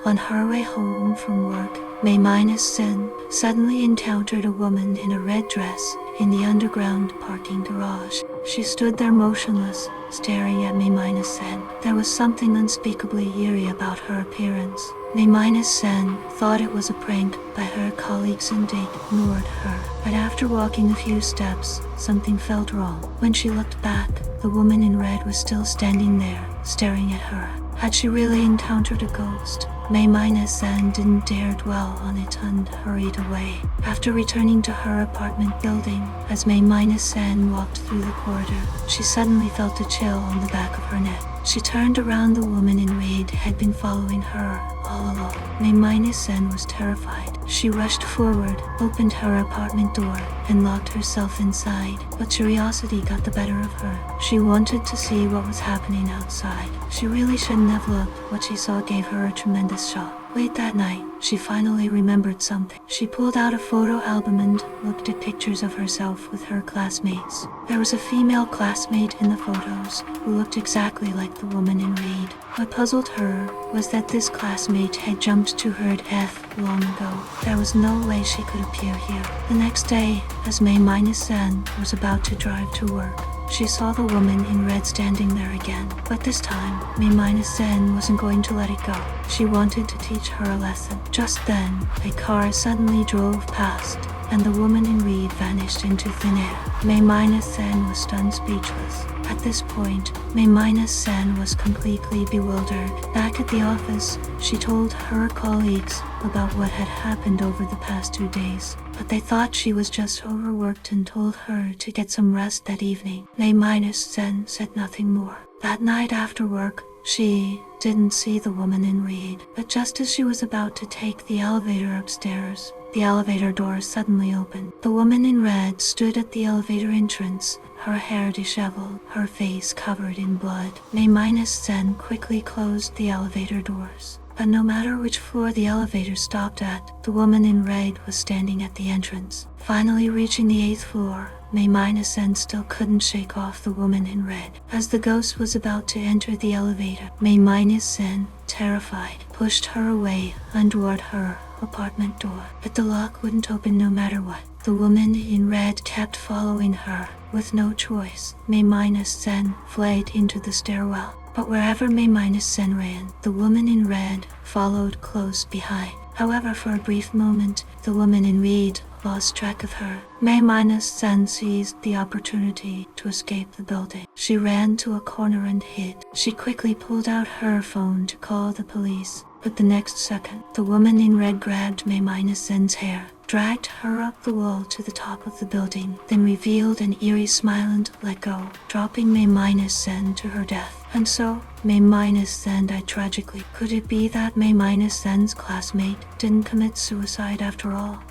On her way home from work, May-Sen suddenly encountered a woman in a red dress in the underground parking garage. She stood there motionless, staring at May-Sen. There was something unspeakably eerie about her appearance. May-Sen thought it was a prank by her colleagues and ignored her. But after walking a few steps, something felt wrong. When she looked back, the woman in red was still standing there, staring at her. Had she really encountered a ghost? May-Sen didn't dare dwell on it and hurried away. After returning to her apartment building, as May-Sen walked through the corridor, she suddenly felt a chill on the back of her neck. She turned around. The woman in red had been following her all along. May-Sen was terrified. She rushed forward, opened her apartment door, and locked herself inside. But curiosity got the better of her. She wanted to see what was happening outside. She really shouldn't have looked. What she saw gave her a tremendous shock. Late that night, she finally remembered something. She pulled out a photo album and looked at pictures of herself with her classmates. There was a female classmate in the photos who looked exactly like the woman in red. What puzzled her was that this classmate had jumped to her death long ago. There was no way she could appear here. The next day, as May-Sen was about to drive to work, she saw the woman in red standing there again. But this time, May-Sen wasn't going to let it go. She wanted to teach her a lesson. Just then, a car suddenly drove past, and the woman in red vanished into thin air. May-Sen was stunned speechless. At this point, May-Sen was completely bewildered. Back at the office, she told her colleagues about what had happened over the past 2 days. But they thought she was just overworked and told her to get some rest that evening. May-Sen said nothing more. That night after work, she didn't see the woman in red. But just as she was about to take the elevator upstairs, the elevator door suddenly opened. The woman in red stood at the elevator entrance, her hair disheveled, her face covered in blood. May-Sen quickly closed the elevator doors. But no matter which floor the elevator stopped at, the woman in red was standing at the entrance. Finally reaching the 8th floor, May-Sen still couldn't shake off the woman in red. As the ghost was about to enter the elevator, May-Sen, terrified, pushed her away and toward her apartment door. But the lock wouldn't open no matter what. The woman in red kept following her. With no choice, May-Sen fled into the stairwell. But wherever May-Sen ran, the woman in red followed close behind. However, for a brief moment, the woman in red lost track of her. May-Sen seized the opportunity to escape the building. She ran to a corner and hid. She quickly pulled out her phone to call the police. But the next second, the woman in red grabbed May-Sen's hair, dragged her up the wall to the top of the building, then revealed an eerie smile and let go, dropping May-Sen to her death. And so, May-Sen died tragically. Could it be that May-Sen's classmate didn't commit suicide after all?